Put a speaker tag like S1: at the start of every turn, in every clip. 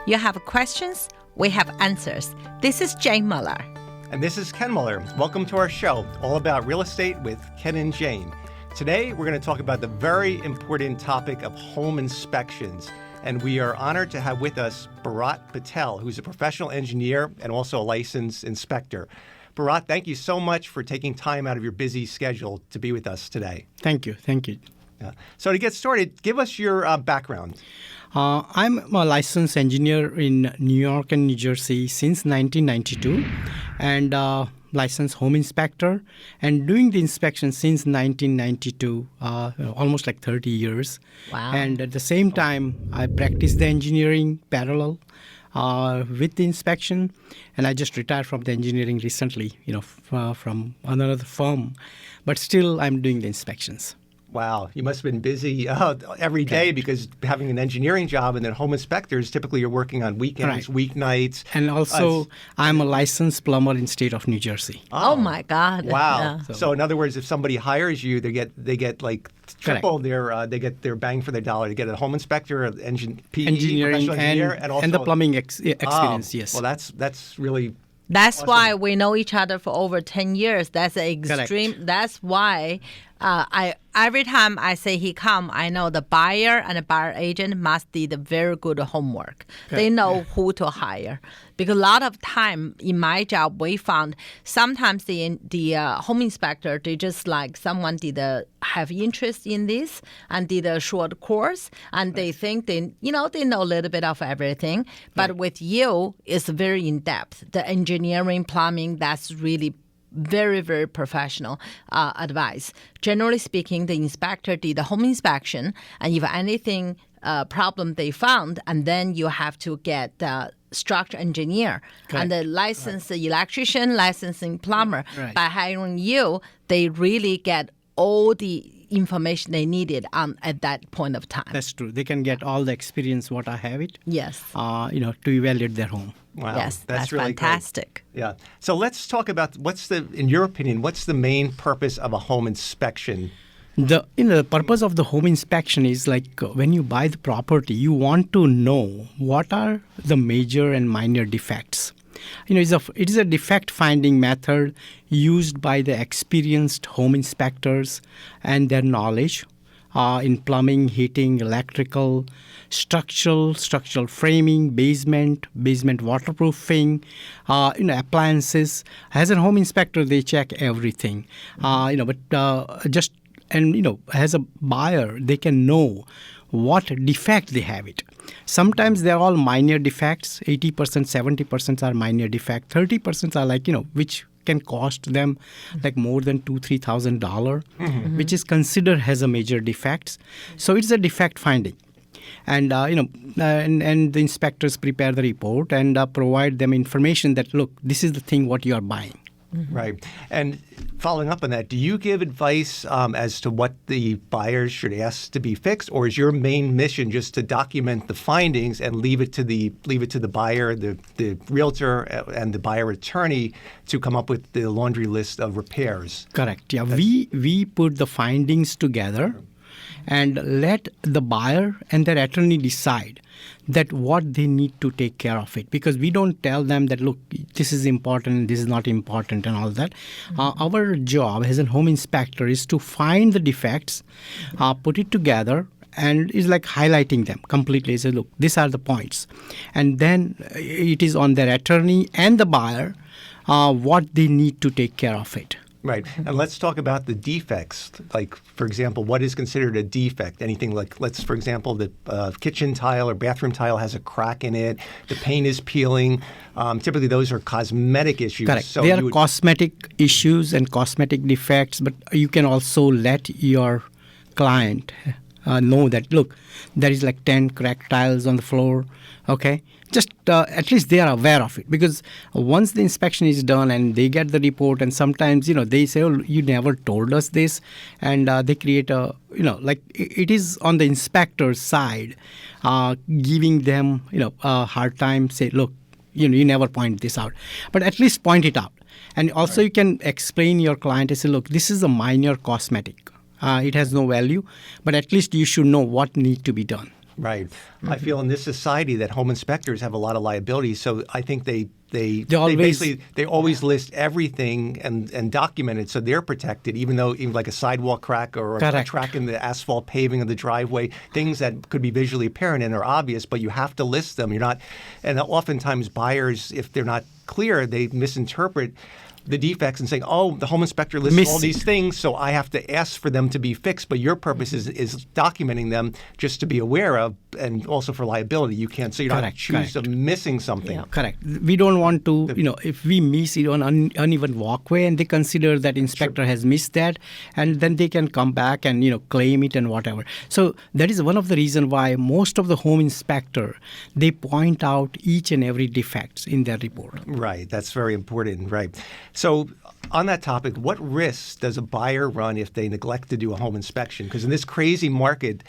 S1: You have questions, we have answers. This is Jane Mueller.
S2: And this is Ken Mueller. Welcome to our show, all about real estate with Ken and Jane. Today, we're going to talk about the very important topic of home inspections. And we are honored to have with us Bharat Patel, who's a professional engineer and also a licensed inspector. Bharat, thank you so much for taking time out of your busy schedule to be with us today.
S3: Thank you.
S2: Yeah. So to get started, give us your background.
S3: I'm a licensed engineer in New York and New Jersey since 1992 and licensed home inspector and doing the inspection since 1992, almost like 30 years.
S1: Wow.
S3: And at the same time, I practice the engineering parallel with the inspection, and I just retired from the engineering recently, from another firm, but still I'm doing the inspections.
S2: Wow, you must have been busy every day because having an engineering job and then home inspectors, typically you're working on weekends, weeknights.
S3: And also, I'm a licensed plumber in state of New Jersey.
S1: Oh my God.
S2: Wow.
S1: Yeah.
S2: So in other words, if somebody hires you, they get like triple they get their bang for their dollar. They get a home inspector,
S3: Engineering
S2: professional engineer, and also
S3: the plumbing experience, yes.
S2: Well, that's really...
S1: That's
S2: awesome.
S1: why we know each other for over 10 years. That's extreme.
S3: Correct.
S1: That's why every time I say he come, I know the buyer and the buyer agent must do the very good homework. They know who to hire. Because a lot of time in my job, we found sometimes the home inspector, they just like someone did have interest in this and did a short course, and they think they know a little bit of everything. But with you, it's very in depth. The engineering, plumbing, that's really very, very professional advice. Generally speaking, the inspector did the home inspection, and if anything problem they found, and then you have to get the structure engineer and the licensed electrician, licensing plumber.
S3: Right.
S1: By hiring you, they really get all the information they needed at that point of time.
S3: That's true. They can get all the experience what I have it.
S1: Yes.
S3: To evaluate their home.
S2: Wow,
S1: Yes, that's
S2: really
S1: fantastic.
S2: Great. Yeah. So let's talk about in your opinion, what's the main purpose of a home inspection?
S3: The purpose of the home inspection is like when you buy the property, you want to know what are the major and minor defects. It is a defect finding method used by the experienced home inspectors and their knowledge in plumbing, heating, electrical, structural framing, basement waterproofing, appliances. As a home inspector, they check everything. As a buyer, they can know what defect they have it. Sometimes they're all minor defects. 80%, 70% are minor defect. 30% are like, which can cost them like more than $2,000-$3,000, which is considered as a major defects. So it's a defect finding. And, and the inspectors prepare the report and provide them information that, look, this is the thing what you are buying.
S2: Mm-hmm. Right. And following up on that, do you give advice as to what the buyers should ask to be fixed, or is your main mission just to document the findings and leave it to the buyer, the realtor, and the buyer attorney to come up with the laundry list of repairs?
S3: Correct. Yeah, we put the findings together and let the buyer and their attorney decide that what they need to take care of it. Because we don't tell them that, look, this is important, this is not important and all that. Our job as a home inspector is to find the defects, put it together, and is like highlighting them completely. Say, look, these are the points. And then it is on their attorney and the buyer what they need to take care of it.
S2: Right. And let's talk about the defects. Like, for example, what is considered a defect? Anything like, for example, the kitchen tile or bathroom tile has a crack in it, the paint is peeling. Typically, those are cosmetic issues.
S3: Correct.
S2: So
S3: they are cosmetic issues and cosmetic defects, but you can also let your client know that, look, there is like 10 cracked tiles on the floor, okay? Just at least they are aware of it, because once the inspection is done and they get the report, and sometimes, they say, oh, you never told us this, and they create it is on the inspector's side, giving them, a hard time, say, look, you never point this out, but at least point it out. And also you can explain your client and say, look, this is a minor cosmetic. It has no value, but at least you should know what needs to be done.
S2: Right. I feel in this society that home inspectors have a lot of liability, so I think they always list everything and document it so they're protected, even like a sidewalk crack or a crack in the asphalt paving of the driveway, things that could be visually apparent and are obvious, but you have to list them. And oftentimes buyers, if they're not clear, they misinterpret the defects and saying, oh, the home inspector lists all these things, so I have to ask for them to be fixed. But your purpose is documenting them just to be aware of, and also for liability. You can't, so you're not accused of missing something.
S3: Yeah. Correct. We don't want to, if we miss it on uneven walkway and they consider that inspector has missed that, and then they can come back and, claim it and whatever. So that is one of the reasons why most of the home inspector, they point out each and every defects in their report.
S2: Right. That's very important. Right. So on that topic, what risks does a buyer run if they neglect to do a home inspection? Because in this crazy market,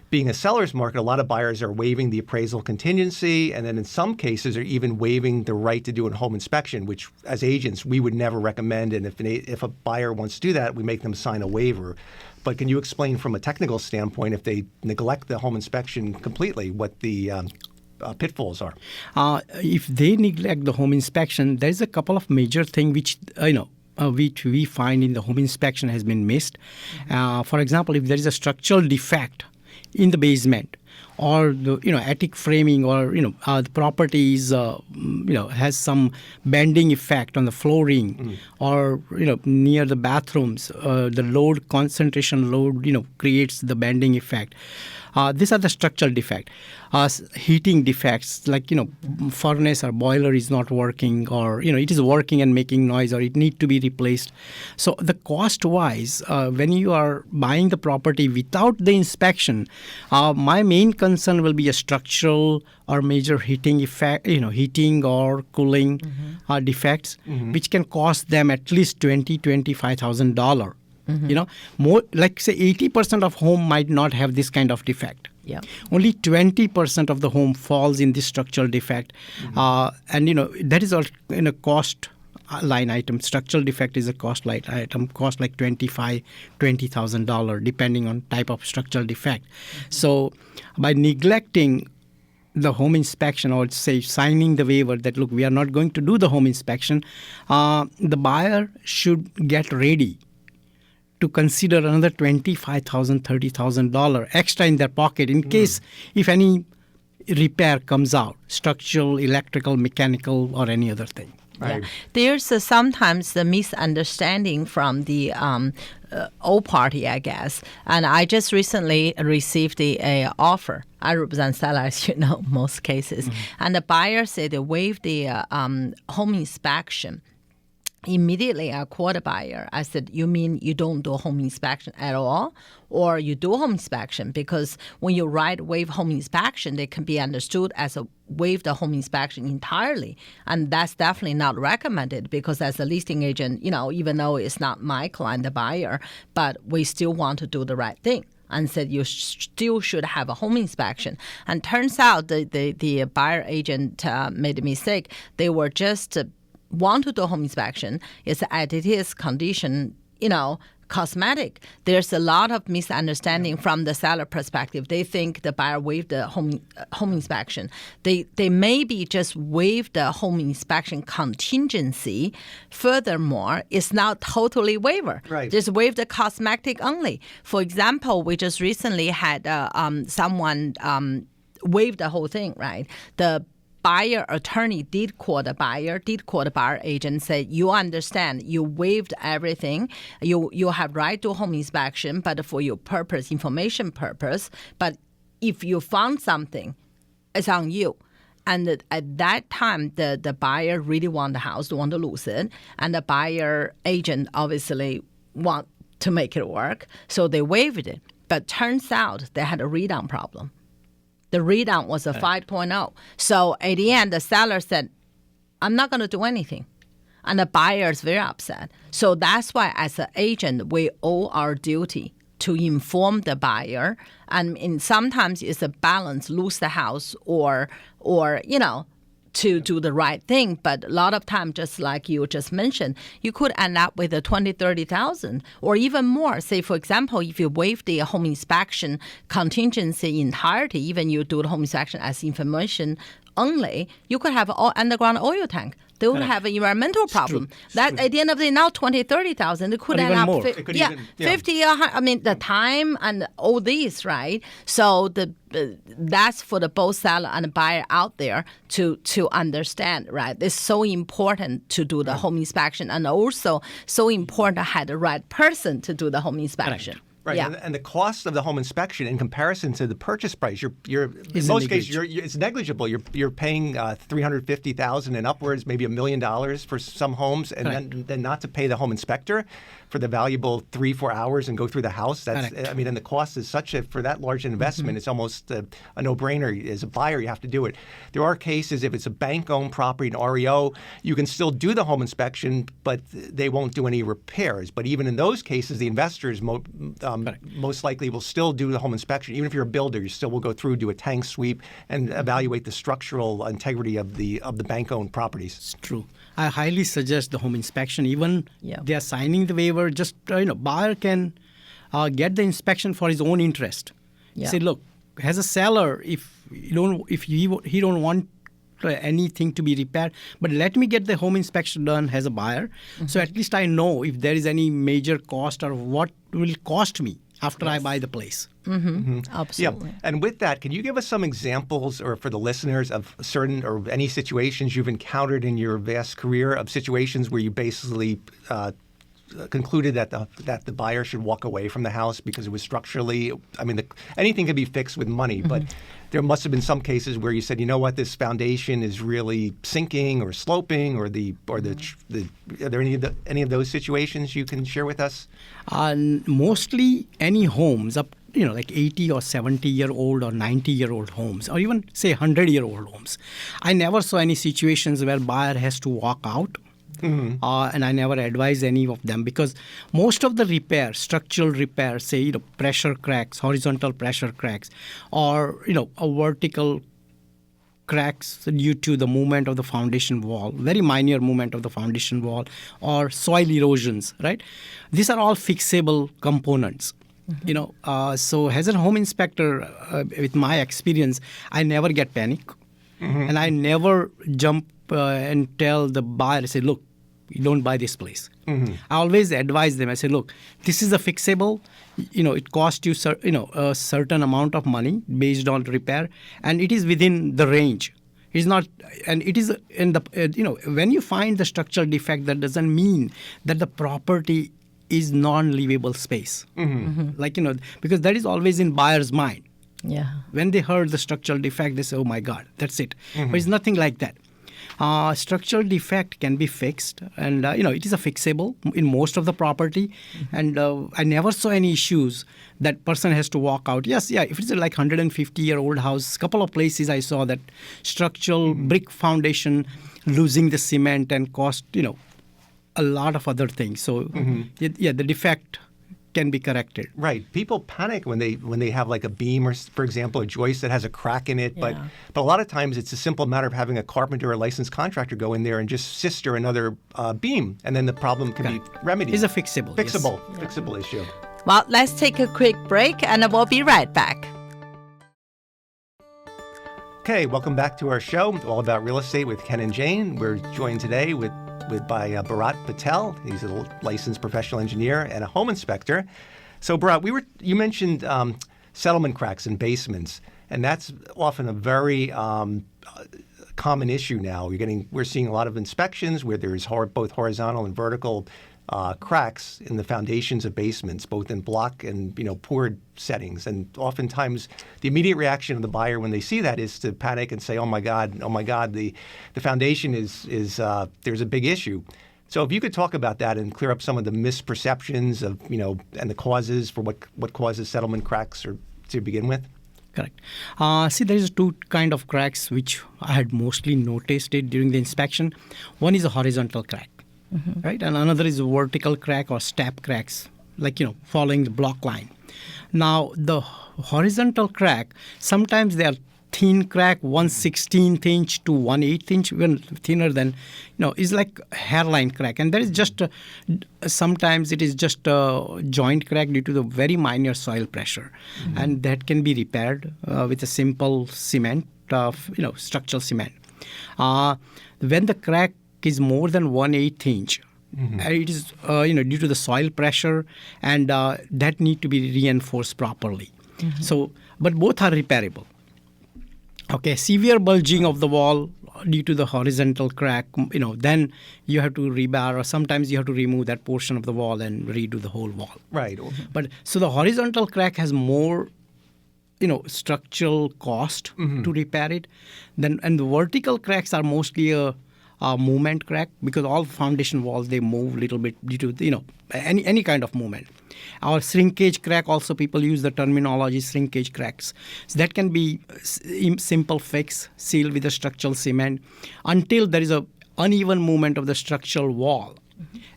S2: being a seller's market, a lot of buyers are waiving the appraisal contingency, and then in some cases are even waiving the right to do a home inspection, which as agents we would never recommend. And if a buyer wants to do that, we make them sign a waiver. But can you explain from a technical standpoint, if they neglect the home inspection completely, what the pitfalls are?
S3: If they neglect the home inspection, there's a couple of major things which which we find in the home inspection has been missed. For example, if there is a structural defect in the basement, or the attic framing, or the properties has some bending effect on the flooring, or near the bathrooms, the load concentration load creates the bending effect. These are the structural defect. Heating defects, like furnace or boiler is not working, or it is working and making noise, or it need to be replaced. So the cost wise, when you are buying the property without the inspection, my main concern will be a structural or major heating effect, heating or cooling defects, which can cost them at least $25,000. More like say 80% of home might not have this kind of defect.
S1: Yeah.
S3: Only 20% of the home falls in this structural defect, and that is all in a cost line item. Structural defect is a cost line item, cost like $20,000 depending on type of structural defect. So by neglecting the home inspection, or say signing the waiver that look, we are not going to do the home inspection, the buyer should get ready to consider another $25,000, $30,000 extra in their pocket in case if any repair comes out, structural, electrical, mechanical, or any other thing.
S2: Right.
S1: Yeah. There's sometimes the misunderstanding from the old party, I guess. And I just recently received a offer. I represent sellers, most cases. And the buyer said they waived the home inspection. Immediately, I called the buyer. I said, you mean you don't do home inspection at all? Or you do home inspection? Because when you write waive home inspection, they can be understood as a waive the home inspection entirely. And that's definitely not recommended, because as a listing agent, even though it's not my client, the buyer, but we still want to do the right thing. And said you still should have a home inspection. And turns out the buyer agent made a mistake. They were just want to do home inspection. It's as it is condition, cosmetic. There's a lot of misunderstanding from the seller perspective. They think the buyer waived the home inspection. They maybe just waived the home inspection contingency. Furthermore, it's not totally waiver.
S2: Right.
S1: Just waive the cosmetic only. For example, we just recently had someone waive the whole thing, right? The buyer attorney did call the buyer agent, said, you understand, you waived everything. You have right to home inspection, but for your purpose, information purpose. But if you found something, it's on you. And at that time, the buyer really want the house, want to lose it. And the buyer agent obviously want to make it work. So they waived it. But turns out they had a read-on problem. The read-on was a 5.0. So at the end, the seller said, I'm not going to do anything. And the buyer is very upset. So that's why as an agent, we owe our duty to inform the buyer. And sometimes it's a balance, lose the house or to do the right thing. But a lot of time, just like you just mentioned, you could end up with a 20, 30,000 or even more. Say, for example, if you waive the home inspection contingency entirety, even you do the home inspection as information only, you could have an underground oil tank. They will have an environmental problem. At the end of the day, now 20, 30,000, it could end up
S3: more.
S1: 50, I mean, the time and all these, right? So that's for the both seller and buyer out there to understand, right? It's so important to do the home inspection, and also so important to have the right person to do the home inspection.
S2: Right,
S1: Yeah.
S2: and the cost of the home inspection in comparison to the purchase price, you're in most cases it's negligible. You're paying $350,000 and upwards, maybe $1 million for some homes, and then not to pay the home inspector for the valuable 3-4 hours and go through the house. That's I mean, and the cost is such for that large an investment. It's almost a no-brainer. As a buyer, you have to do it. There are cases if it's a bank-owned property, an REO, you can still do the home inspection, but they won't do any repairs. But even in those cases, the investors most likely will still do the home inspection. Even if you're a builder, you still will go through, do a tank sweep, and evaluate the structural integrity of the bank-owned properties.
S3: It's true. I highly suggest the home inspection. Even they are signing the waiver, just buyer can get the inspection for his own interest. Say, look, as a seller, if he don't want anything to be repaired, but let me get the home inspection done as a buyer, so at least I know if there is any major cost or what will cost me after I buy the place.
S1: Absolutely.
S2: Yeah. And with that, can you give us some examples, or for the listeners, of certain or any situations you've encountered in your vast career of situations where you basically concluded that the buyer should walk away from the house because it was structurally, I mean, anything can be fixed with money, but there must have been some cases where you said, you know what, this foundation is really sinking or sloping, or are there any of those situations you can share with us?
S3: Mostly any homes up, like 80 or 70-year-old or 90-year-old homes, or even say 100-year-old homes. I never saw any situations where buyer has to walk out. And I never advise any of them, because most of the repair, structural repair, say pressure cracks, horizontal pressure cracks, or a vertical cracks due to the movement of the foundation wall, very minor movement of the foundation wall, or soil erosions, right? These are all fixable components. So as a home inspector, with my experience, I never get panic, and I never jump and tell the buyer, I say, look, you don't buy this place. I always advise them. I say, look, this is a fixable. It costs you a certain amount of money based on repair, and it is within the range. It's not, and it is in the when you find the structural defect, that doesn't mean that the property is non-livable space. Because that is always in buyer's mind.
S1: Yeah.
S3: When they heard the structural defect, they say, oh my God, that's it. But it's nothing like that. Structural defect can be fixed, and it is a fixable in most of the property, and I never saw any issues that person has to walk out. Yes, if it's like 150-year-old house, couple of places I saw that structural brick foundation losing the cement and cost a lot of other things. So the defect can be corrected.
S2: Right. People panic when they have like a beam or, for example, a joist that has a crack in it. But a lot of times it's a simple matter of having a carpenter or a licensed contractor go in there and just sister another beam, and then the problem can be remedied.
S3: It's a fixable
S2: issue.
S1: Well, let's take a quick break, and we'll be right back.
S2: Okay, welcome back to our show, All About Real Estate with Ken and Jane. We're joined today by Bharat Patel. He's a licensed professional engineer and a home inspector. So, Bharat, you mentioned settlement cracks in basements, and that's often a very common issue now. We're seeing a lot of inspections where there's both horizontal and vertical cracks in the foundations of basements, both in block and poured settings. And oftentimes, the immediate reaction of the buyer when they see that is to panic and say, "Oh my God, the foundation is there's a big issue." So, if you could talk about that and clear up some of the misperceptions of and the causes for what causes settlement cracks, or to begin with.
S3: Correct. See, there is two kind of cracks which I had mostly noticed it during the inspection. One is a horizontal crack. Right, and another is a vertical crack or step cracks, like following the block line. Now, the horizontal crack, sometimes they are thin crack, 1/16 inch to 1/8 inch, even thinner than, is like hairline crack. And there is just, sometimes it is just a joint crack due to the very minor soil pressure. And that can be repaired with a simple cement, structural cement. When the crack is more than 1/8 inch, it is due to the soil pressure, and that need to be reinforced properly. So, but both are repairable. Okay, severe bulging of the wall due to the horizontal crack, then you have to rebar, or sometimes you have to remove that portion of the wall and redo the whole wall.
S2: Right.
S3: But so the horizontal crack has more structural cost to repair it. And the vertical cracks are mostly a movement crack, because all foundation walls, they move a little bit due to any kind of movement. Our shrinkage crack, also people use the terminology shrinkage cracks. So that can be simple fix, sealed with a structural cement until there is a uneven movement of the structural wall.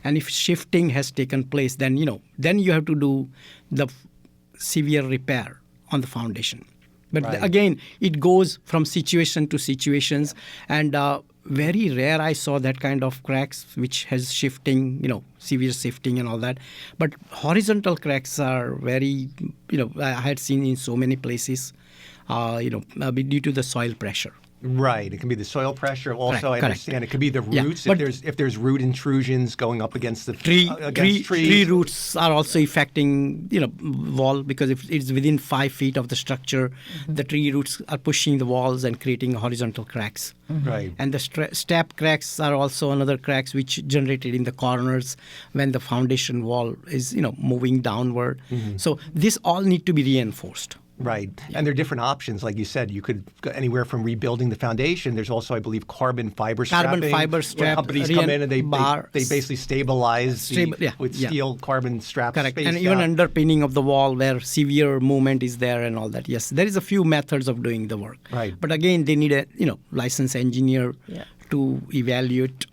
S3: And if shifting has taken place, then you have to do the severe repair on the foundation. But again, it goes from situation to situations, and very rare I saw that kind of cracks which has shifting, severe shifting and all that. But horizontal cracks are very, I had seen in so many places, due to the soil pressure.
S2: Right. It can be the soil pressure. Also,
S3: Correct.
S2: I understand it could be the roots.
S3: Yeah,
S2: if there's root intrusions going up against the
S3: Tree
S2: trees.
S3: roots are also affecting wall, because if it's within 5 feet of the structure, the tree roots are pushing the walls and creating horizontal cracks.
S2: Right.
S3: And the step cracks are also another cracks which generated in the corners when the foundation wall is moving downward. So this all need to be reinforced.
S2: Right. And there are different options. Like you said, you could go anywhere from rebuilding the foundation. There's also, I believe, carbon fiber strapping.
S3: Carbon fiber strap.
S2: Companies come in and they basically stabilize with steel carbon straps.
S3: Correct. And even underpinning of the wall where severe movement is there and all that. Yes, there is a few methods of doing the work.
S2: Right.
S3: But again, they need a licensed engineer to evaluate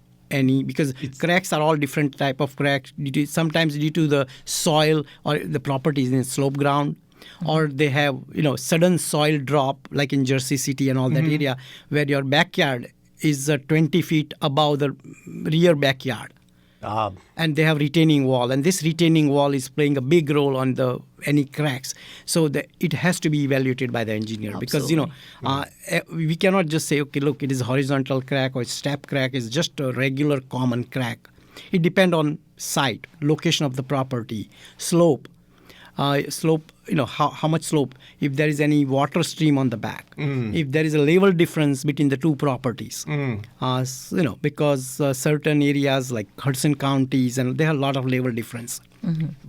S3: because cracks are all different type of cracks. Sometimes due to the soil or the properties in slope ground. Or they have, sudden soil drop, like in Jersey City and all that area, where your backyard is 20 feet above the rear backyard. And they have retaining wall. And this retaining wall is playing a big role on any cracks. So it has to be evaluated by the engineer.
S1: Absolutely.
S3: Because, we cannot just say, okay, look, it is horizontal crack or step crack. It's just a regular common crack. It depends on site, location of the property, slope. How much slope, if there is any water stream on the back, if there is a level difference between the two properties, because certain areas like Hudson counties, and there are a lot of level difference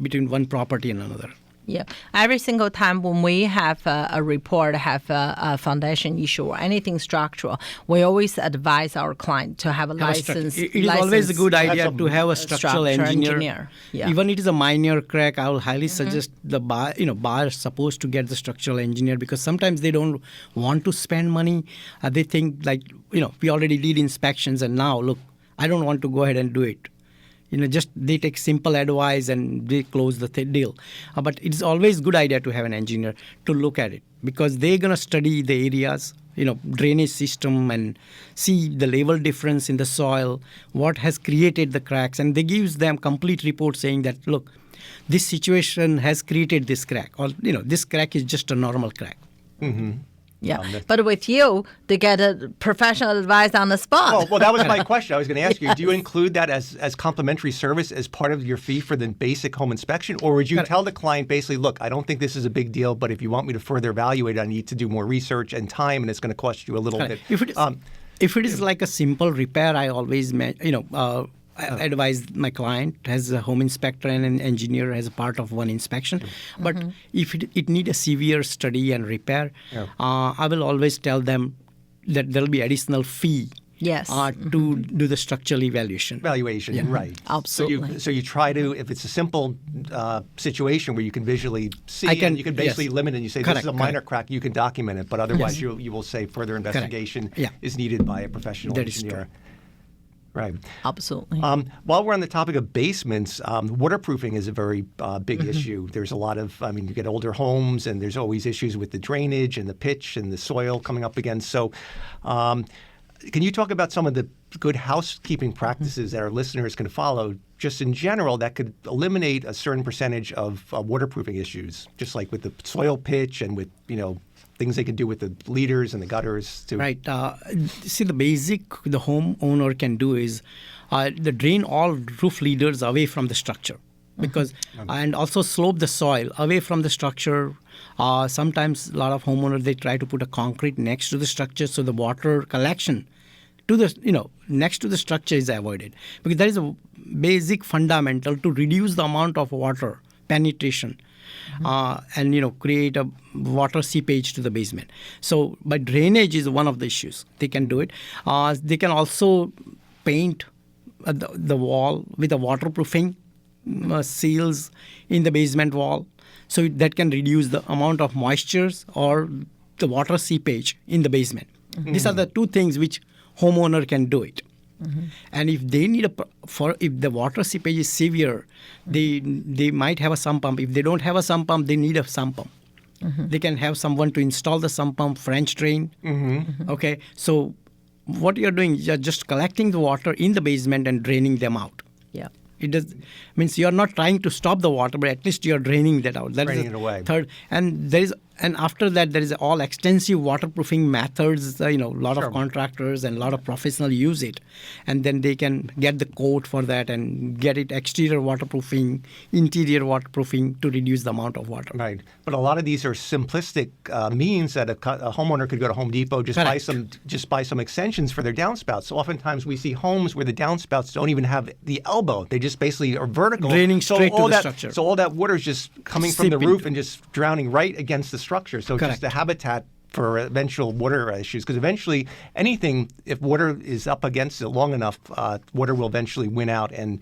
S3: between one property and another.
S1: Yeah. Every single time when we have a report, have a foundation issue or anything structural, we always advise our client to have a license.
S3: It is always a good idea to have a structural engineer.
S1: Yeah.
S3: Even it is a minor crack, I will highly suggest the buyer is supposed to get the structural engineer, because sometimes they don't want to spend money. They think like, we already did inspections and now, look, I don't want to go ahead and do it. Just they take simple advice and they close the deal. But it's always a good idea to have an engineer to look at it, because they're going to study the areas, drainage system, and see the level difference in the soil, what has created the cracks. And they gives them complete report saying that, look, this situation has created this crack, or, this crack is just a normal crack.
S1: Yeah, but with you, they get a professional advice on the spot.
S2: Well, that was my question. I was going to ask you, do you include that as complimentary service as part of your fee for the basic home inspection? Or would you tell the client basically, look, I don't think this is a big deal, but if you want me to further evaluate, I need to do more research and time, and it's going to cost you a little bit.
S3: If it is like a simple repair, I always, I advise my client as a home inspector and an engineer as a part of one inspection. But if it need a severe study and repair, I will always tell them that there will be additional fee.
S1: Yes.
S3: To do the structural evaluation.
S2: Right.
S1: Absolutely.
S2: So you try to, if it's a simple situation where you can visually see, and you can basically limit it, and you say this is a minor crack, you can document it, but otherwise you will say further investigation is needed by a professional engineer.
S3: Is true.
S2: Right.
S1: Absolutely.
S2: While we're on the topic of basements, waterproofing is a very big issue. There's a lot of, you get older homes and there's always issues with the drainage and the pitch and the soil coming up against. So can you talk about some of the good housekeeping practices that our listeners can follow just in general that could eliminate a certain percentage of waterproofing issues, just like with the soil pitch and with, things they can do with the leaders and the gutters too.
S3: Right. See, the basic the homeowner can do is the drain all roof leaders away from the structure, because and also slope the soil away from the structure. Sometimes a lot of homeowners, they try to put a concrete next to the structure, so the water collection to the next to the structure is avoided, because that is a basic fundamental to reduce the amount of water penetration. And create a water seepage to the basement. So, but drainage is one of the issues. They can do it. They can also paint the wall with a waterproofing seals in the basement wall, so that can reduce the amount of moistures or the water seepage in the basement. These are the two things which homeowner can do it. And if they need if the water seepage is severe, they might have a sump pump. If they don't have a sump pump, they need a sump pump. They can have someone to install the sump pump, French drain. Okay, so what you're doing, you're just collecting the water in the basement and draining them out.
S1: Yeah.
S3: It means you're not trying to stop the water, but at least you're draining that out. That
S2: draining
S3: is
S2: it away.
S3: Third, and after that, there is all extensive waterproofing methods. A lot of contractors and a lot of professionals use it, and then they can get the coat for that and get it exterior waterproofing, interior waterproofing to reduce the amount of water.
S2: Right, but a lot of these are simplistic means that a homeowner could go to Home Depot, just buy some extensions for their downspouts. So oftentimes we see homes where the downspouts don't even have the elbow; they just basically are vertical,
S3: draining straight to the structure.
S2: So all that water is just coming from the roof and just drowning right against the structure. So it's just a habitat for eventual water issues, because eventually anything, if water is up against it long enough, water will eventually win out and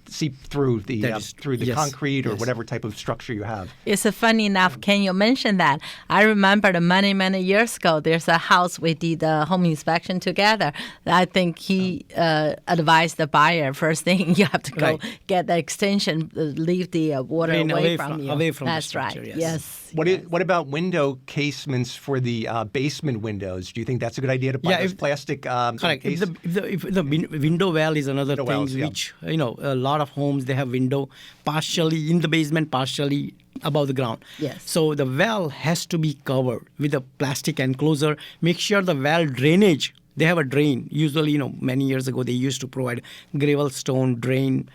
S2: seep through the concrete or whatever type of structure you have.
S1: It's funny enough, Ken, you mentioned that. I remember many, many years ago, there's a house we did a home inspection together. I think he advised the buyer, first thing, you have to go get the extension, leave the water away from you.
S3: Away from
S1: That's
S3: the structure,
S1: right.
S3: yes.
S2: What about window casements for the basement windows? Do you think that's a good idea to buy those plastic?
S3: Correct. If the window well is another thing which a lot of homes, they have window partially in the basement, partially above the ground.
S1: Yes.
S3: So the well has to be covered with a plastic enclosure. Make sure the well drainage. They have a drain. Usually, many years ago, they used to provide gravel stone drain.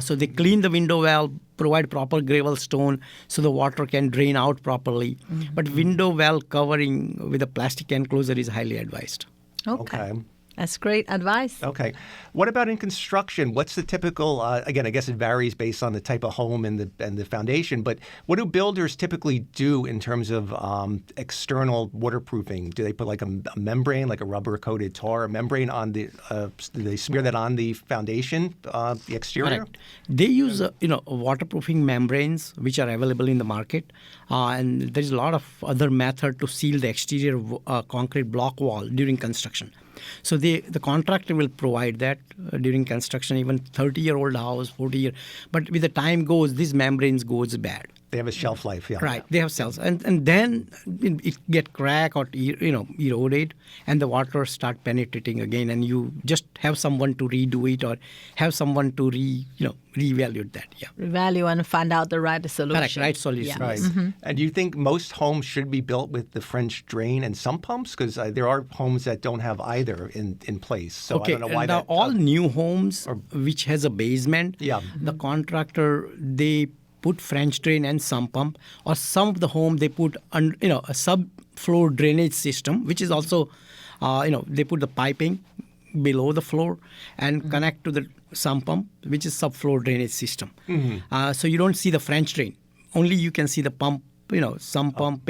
S3: So they clean the window well, provide proper gravel stone so the water can drain out properly. But window well covering with a plastic enclosure is highly advised.
S1: Okay. That's great advice.
S2: Okay. What about in construction? What's the typical, again, I guess it varies based on the type of home and the foundation, but what do builders typically do in terms of external waterproofing? Do they put like a membrane, like a rubber-coated tar, a membrane on do they smear that on the foundation, the exterior?
S3: Correct. They use, waterproofing membranes, which are available in the market, and there's a lot of other method to seal the exterior concrete block wall during construction. So the contractor will provide that during construction, even 30-year-old house, 40-year. But with the time goes, these membranes goes bad.
S2: They have a shelf life, yeah.
S3: Right, they have cells. And then it get cracked or, eroded, and the water start penetrating again, and you just have someone to redo it or have someone to reevaluate that,
S1: Revalue and find out the right solution.
S3: Correct, right solution.
S2: Yeah. Right. And do you think most homes should be built with the French drain and sump pumps? Because there are homes that don't have either in place. So I don't know why that.
S3: All new homes which has a basement, the contractor, they put French drain and sump pump, or some of the home they put a subfloor drainage system, which is also, they put the piping below the floor and connect to the sump pump, which is subfloor drainage system. So you don't see the French drain. Only you can see the pump, sump pump,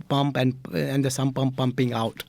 S3: pump and the sump pump pumping out.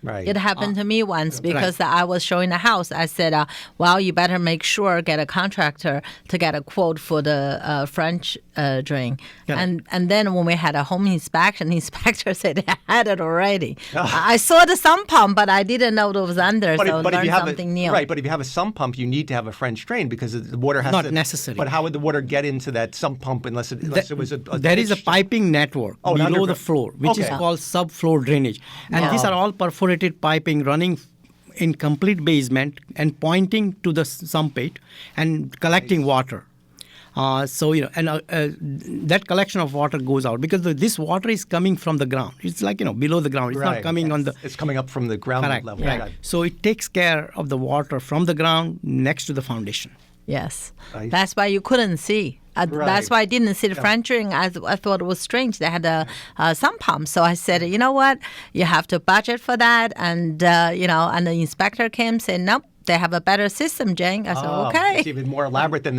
S2: Right.
S1: It happened to me once because I was showing a house. I said, well, you better make sure get a contractor to get a quote for the French drain.
S3: Yeah.
S1: And then when we had a home inspection, the inspector said they had it already. I saw the sump pump, but I didn't know it was under, so learned something new.
S2: Right, but if you have a sump pump, you need to have a French drain because the water has to...
S3: Not necessarily.
S2: But how would the water get into that sump pump unless it was a
S3: there is a piping network below the floor, which is called subfloor drainage. And these are all perforated piping running in complete basement and pointing to the sump pit and collecting water. That collection of water goes out because this water is coming from the ground. It's like, below the ground. It's not coming on the...
S2: It's coming up from the ground level.
S3: Right.
S2: Right.
S3: So it takes care of the water from the ground next to the foundation.
S1: Yes. Right. That's why you couldn't see. That's why I didn't see the French drain. I thought it was strange. They had a sump pump. So I said, you know what? You have to budget for that. And, and the inspector came and said, nope. They have a better system, Jane. I said, okay.
S2: It's even more elaborate than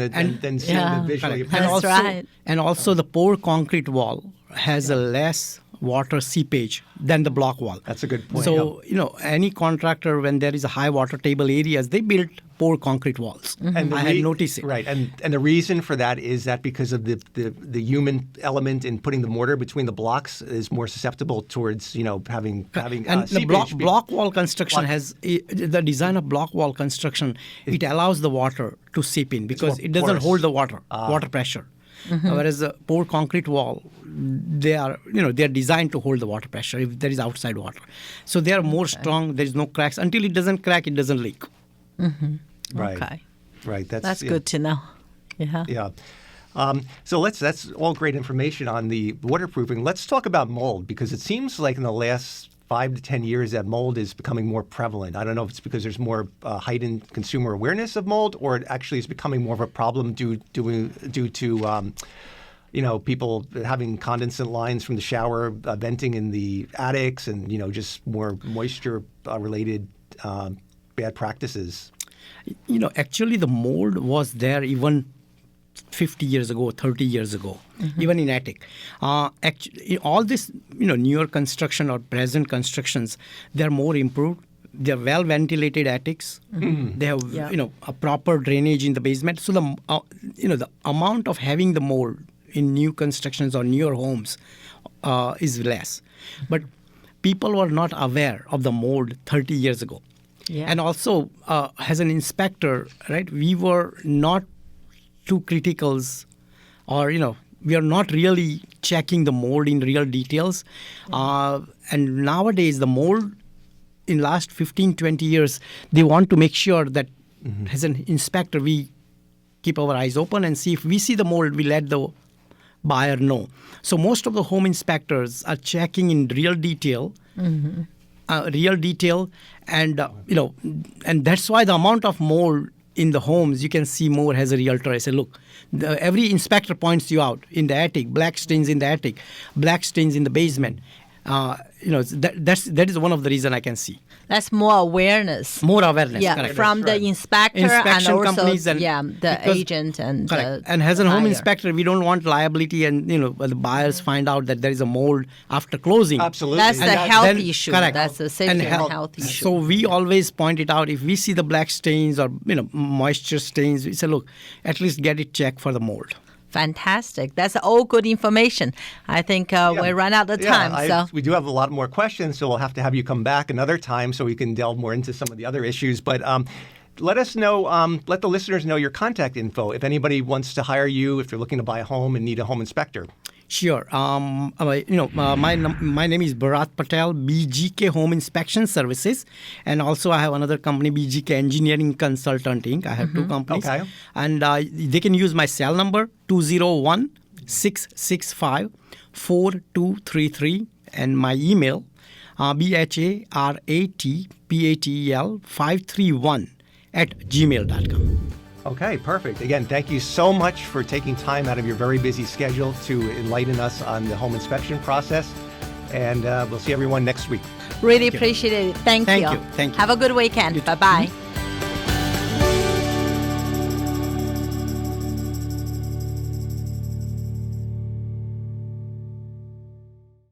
S2: seeing the visually.
S1: That's right.
S3: And also the poured concrete wall has a less water seepage than the block wall.
S2: That's a good point.
S3: So, any contractor, when there is a high water table areas, they build poured concrete walls.
S2: Mm-hmm. And
S3: I had noticed it.
S2: Right. And the reason for that is that because of the human element in putting the mortar between the blocks is more susceptible towards, having
S3: and the block wall construction the design of block wall construction, it allows the water to seep in because it doesn't hold the water pressure. Mm-hmm. Whereas the poured concrete wall, they are designed to hold the water pressure if there is outside water. So they are more strong. There is no cracks. Until it doesn't crack, it doesn't leak.
S1: Mm-hmm.
S2: Right.
S1: Okay.
S2: Right.
S1: That's good to know. Yeah.
S2: Yeah. So that's all great information on the waterproofing. Let's talk about mold because it seems like in the last 5 to 10 years that mold is becoming more prevalent. I don't know if it's because there's more heightened consumer awareness of mold or it actually is becoming more of a problem due to people having condensate lines from the shower venting in the attics and, just more moisture related bad practices.
S3: Actually the mold was there even 50 years ago, 30 years ago, even in attic. Actually, all this, newer construction or present constructions, they're more improved. They're well ventilated attics. Mm-hmm. They have, a proper drainage in the basement. So the amount of having the mold in new constructions or newer homes is less. But people were not aware of the mold 30 years ago. Yeah. And also, as an inspector, right, we were not too criticals or, we are not really checking the mold in real details. And nowadays, the mold in last 15, 20 years, they want to make sure that as an inspector, we keep our eyes open and see if we see the mold, we let the buyer know. So most of the home inspectors are checking in real detail, and, and that's why the amount of mold in the homes, you can see more as a realtor. I say, look, every inspector points you out in the attic, black stains in the attic, black stains in the basement. That is one of the reasons I can see.
S1: That's more awareness.
S3: More awareness,
S1: yeah,
S3: correct.
S1: From the inspector
S3: inspection
S1: and also
S3: companies and
S1: the agent and
S3: correct.
S1: The
S3: and as a home
S1: buyer.
S3: inspector, we don't want liability and the buyers find out that there is a mold after closing.
S2: Absolutely.
S1: That's the health issue.
S3: Correct.
S1: That's the safety and health issue.
S3: So we always point it out. If we see the black stains or moisture stains, we say, look, at least get it checked for the mold.
S1: Fantastic. That's all good information. I think we run out of time.
S2: We do have a lot more questions, so we'll have to have you come back another time so we can delve more into some of the other issues. But let us know, let the listeners know your contact info if anybody wants to hire you, if they're looking to buy a home and need a home inspector.
S3: Sure. My name is Bharat Patel, BGK Home Inspection Services, and also I have another company, BGK Engineering Consultant Inc. I have two companies. Okay. And they can use my cell number, 201-665-4233, and my email, bharatpatel531@gmail.com.
S2: Okay, perfect. Again, thank you so much for taking time out of your very busy schedule to enlighten us on the home inspection process. And we'll see everyone next week.
S1: Really appreciate it. Thank you.
S3: Thank you.
S1: Have a good weekend. Bye-bye.